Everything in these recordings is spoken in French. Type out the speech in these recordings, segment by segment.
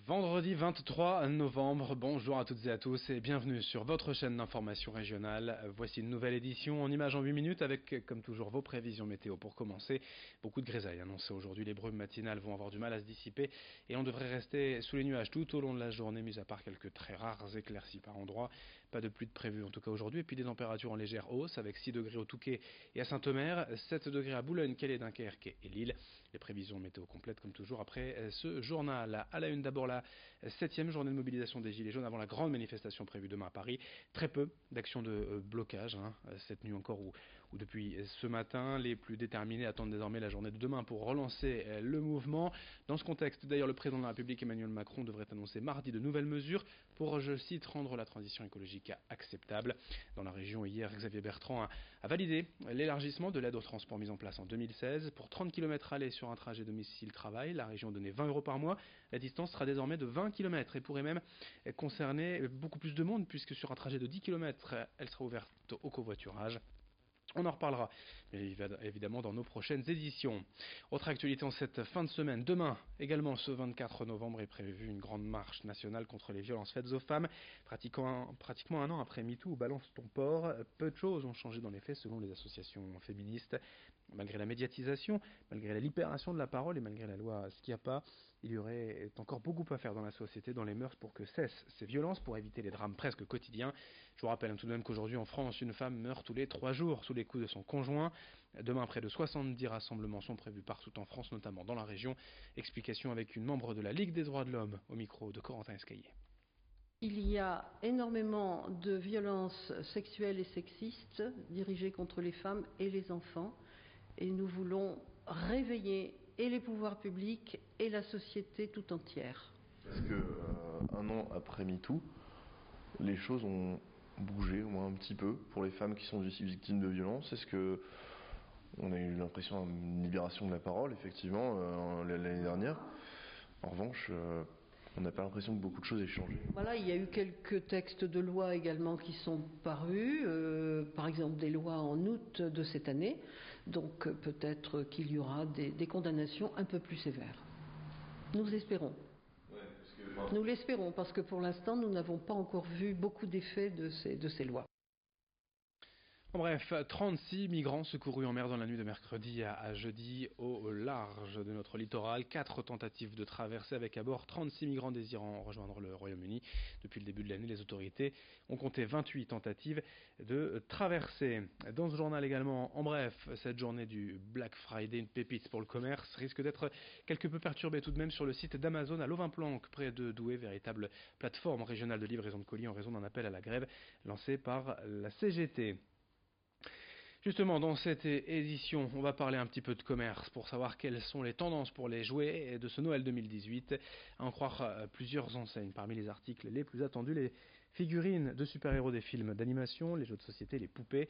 Vendredi 23 novembre, bonjour à toutes et à tous et bienvenue sur votre chaîne d'information régionale. Voici une nouvelle édition en images en 8 minutes avec, comme toujours, vos prévisions météo pour commencer. Beaucoup de grisailles annoncées aujourd'hui, les brumes matinales vont avoir du mal à se dissiper et on devrait rester sous les nuages tout au long de la journée, mis à part quelques très rares éclaircies par endroits. Pas de pluie de prévu en tout cas aujourd'hui et puis des températures en légère hausse avec 6 degrés au Touquet et à Saint-Omer, 7 degrés à Boulogne, Calais, Dunkerque et Lille. Les prévisions météo complètes comme toujours après ce journal. À la une d'abord la 7e journée de mobilisation des Gilets jaunes avant la grande manifestation prévue demain à Paris. Très peu d'actions de blocage cette nuit encore ou depuis ce matin. Les plus déterminés attendent désormais la journée de demain pour relancer le mouvement. Dans ce contexte, d'ailleurs, le président de la République Emmanuel Macron devrait annoncer mardi de nouvelles mesures pour, je cite, rendre la transition écologique acceptable. Dans la région, hier, Xavier Bertrand a validé l'élargissement de l'aide au transport mise en place en 2016. Pour 30 km aller sur un trajet domicile-travail, la région donnait 20 € par mois. La distance sera désormais de 20 km et pourrait même concerner beaucoup plus de monde puisque sur un trajet de 10 km, elle sera ouverte au covoiturage. On en reparlera évidemment dans nos prochaines éditions. Autre actualité en cette fin de semaine. Demain, également ce 24 novembre, est prévue une grande marche nationale contre les violences faites aux femmes. Pratiquement un an après MeToo ou Balance ton port, peu de choses ont changé dans les faits selon les associations féministes. Malgré la médiatisation, malgré la libération de la parole et malgré la loi Schiappa, il y aurait encore beaucoup à faire dans la société, dans les mœurs, pour que cessent ces violences, pour éviter les drames presque quotidiens. Je vous rappelle tout de même qu'aujourd'hui en France, une femme meurt tous les 3 jours sous les coups de son conjoint. Demain, près de 70 rassemblements sont prévus partout en France, notamment dans la région. Explication avec une membre de la Ligue des droits de l'homme au micro de Corentin Escaillé. Il y a énormément de violences sexuelles et sexistes dirigées contre les femmes et les enfants. Et nous voulons réveiller et les pouvoirs publics et la société tout entière. Parce que un an après MeToo, les choses ont bougé au moins un petit peu pour les femmes qui sont victimes de violences. Est-ce que on a eu l'impression d'une libération de la parole, effectivement, l'année dernière. En revanche, on n'a pas l'impression que beaucoup de choses aient changé. Voilà, il y a eu quelques textes de loi également qui sont parus, par exemple des lois en août de cette année, donc peut-être qu'il y aura des condamnations un peu plus sévères. Nous espérons. Nous l'espérons, parce que pour l'instant, nous n'avons pas encore vu beaucoup d'effets de ces lois. Bref, 36 migrants secourus en mer dans la nuit de mercredi à jeudi au large de notre littoral. 4 tentatives de traversée avec à bord 36 migrants désirant rejoindre le Royaume-Uni. Depuis le début de l'année, les autorités ont compté 28 tentatives de traversée. Dans ce journal également, en bref, cette journée du Black Friday, une pépite pour le commerce, risque d'être quelque peu perturbée tout de même sur le site d'Amazon à Lovin-Planck, près de Douai, véritable plateforme régionale de livraison de colis en raison d'un appel à la grève lancé par la CGT. Justement, dans cette édition, on va parler un petit peu de commerce pour savoir quelles sont les tendances pour les jouets de ce Noël 2018. À en croire plusieurs enseignes. Parmi les articles les plus attendus, les figurines de super-héros des films d'animation, les jeux de société, les poupées,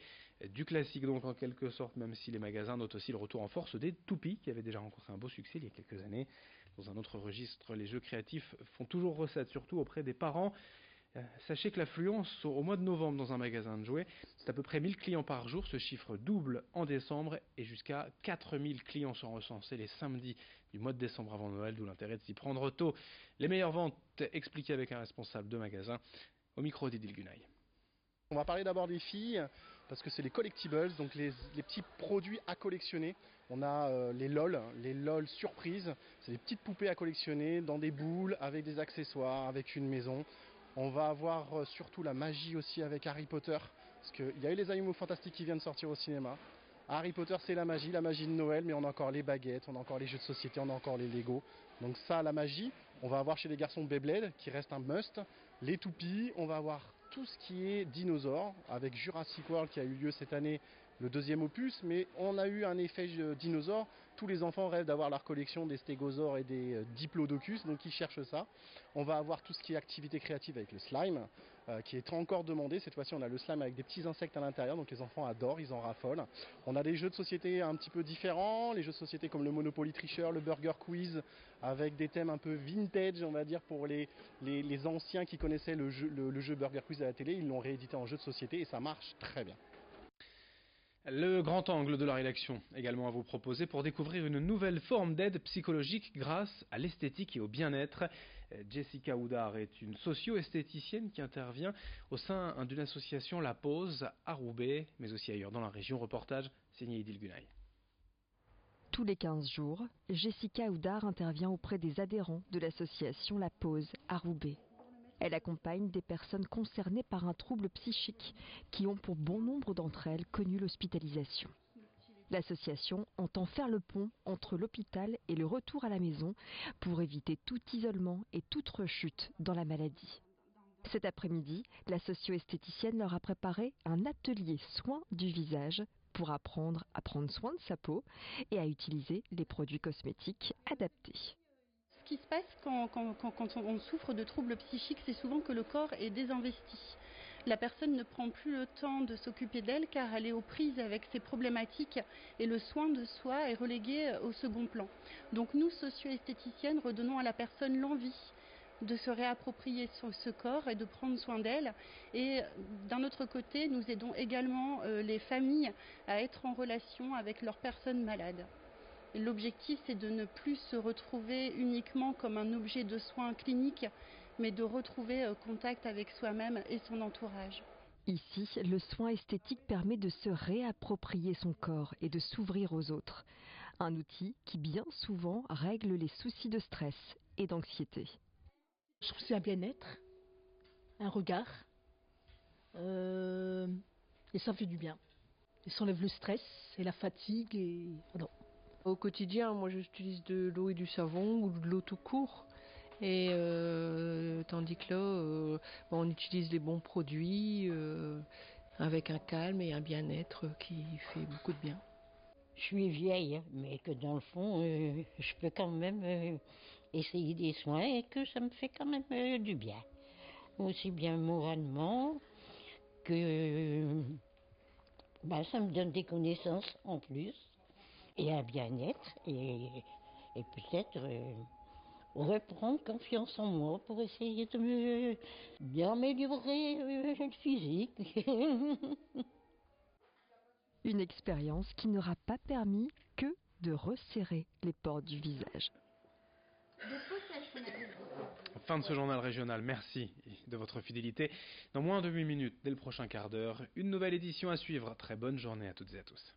du classique donc en quelque sorte, même si les magasins notent aussi le retour en force des toupies qui avaient déjà rencontré un beau succès il y a quelques années. Dans un autre registre, les jeux créatifs font toujours recette, surtout auprès des parents. Sachez que l'affluence au mois de novembre dans un magasin de jouets, c'est à peu près 1000 clients par jour. Ce chiffre double en décembre et jusqu'à 4000 clients sont recensés les samedis du mois de décembre avant Noël, d'où l'intérêt de s'y prendre tôt. Les meilleures ventes expliquées avec un responsable de magasin au micro d'Idil Gunay. On va parler d'abord des filles, parce que c'est les collectibles, donc les petits produits à collectionner. On a les LOL surprises, c'est des petites poupées à collectionner dans des boules, avec des accessoires, avec une maison. On va avoir surtout la magie aussi avec Harry Potter, parce qu'il y a eu les Animaux Fantastiques qui viennent de sortir au cinéma. Harry Potter c'est la magie de Noël, mais on a encore les baguettes, on a encore les jeux de société, on a encore les Lego. Donc ça, la magie, on va avoir chez les garçons Beyblade, qui reste un must. Les toupies, on va avoir tout ce qui est dinosaures, avec Jurassic World qui a eu lieu cette année, le 2e opus, mais on a eu un effet dinosaure. Tous les enfants rêvent d'avoir leur collection des stégosaures et des diplodocus, donc ils cherchent ça. On va avoir tout ce qui est activité créative avec le slime, qui est encore demandé. Cette fois-ci, on a le slime avec des petits insectes à l'intérieur, donc les enfants adorent, ils en raffolent. On a des jeux de société un petit peu différents, les jeux de société comme le Monopoly tricheur, le Burger Quiz, avec des thèmes un peu vintage, on va dire, pour les anciens qui connaissaient le jeu Burger Quiz à la télé. Ils l'ont réédité en jeu de société et ça marche très bien. Le grand angle de la rédaction également à vous proposer pour découvrir une nouvelle forme d'aide psychologique grâce à l'esthétique et au bien-être. Jessica Houdard est une socio-esthéticienne qui intervient au sein d'une association La Pause à Roubaix, mais aussi ailleurs dans la région. Reportage signé Idil Gunay. Tous les 15 jours, Jessica Houdard intervient auprès des adhérents de l'association La Pause à Roubaix. Elle accompagne des personnes concernées par un trouble psychique qui ont pour bon nombre d'entre elles connu l'hospitalisation. L'association entend faire le pont entre l'hôpital et le retour à la maison pour éviter tout isolement et toute rechute dans la maladie. Cet après-midi, la socio-esthéticienne leur a préparé un atelier soins du visage pour apprendre à prendre soin de sa peau et à utiliser les produits cosmétiques adaptés. Ce qui se passe quand on souffre de troubles psychiques, c'est souvent que le corps est désinvesti. La personne ne prend plus le temps de s'occuper d'elle car elle est aux prises avec ses problématiques et le soin de soi est relégué au second plan. Donc nous, socio-esthéticiennes, redonnons à la personne l'envie de se réapproprier ce corps et de prendre soin d'elle. Et d'un autre côté, nous aidons également les familles à être en relation avec leurs personnes malades. L'objectif, c'est de ne plus se retrouver uniquement comme un objet de soins cliniques, mais de retrouver contact avec soi-même et son entourage. Ici, le soin esthétique permet de se réapproprier son corps et de s'ouvrir aux autres. Un outil qui bien souvent règle les soucis de stress et d'anxiété. Je trouve que c'est un bien-être, un regard, et ça fait du bien. Et ça enlève le stress et la fatigue et pardon. Au quotidien, moi j'utilise de l'eau et du savon ou de l'eau tout court. Et tandis que là, on utilise les bons produits avec un calme et un bien-être qui fait beaucoup de bien. Je suis vieille, mais que dans le fond, je peux quand même essayer des soins et que ça me fait quand même du bien. Aussi bien moralement que ça me donne des connaissances en plus. Et un bien-être et peut-être reprendre confiance en moi pour essayer d'améliorer le physique. Une expérience qui n'aura pas permis que de resserrer les pores du visage. Fin de ce journal régional, merci de votre fidélité. Dans moins de 8 minutes, dès le prochain quart d'heure, une nouvelle édition à suivre. Très bonne journée à toutes et à tous.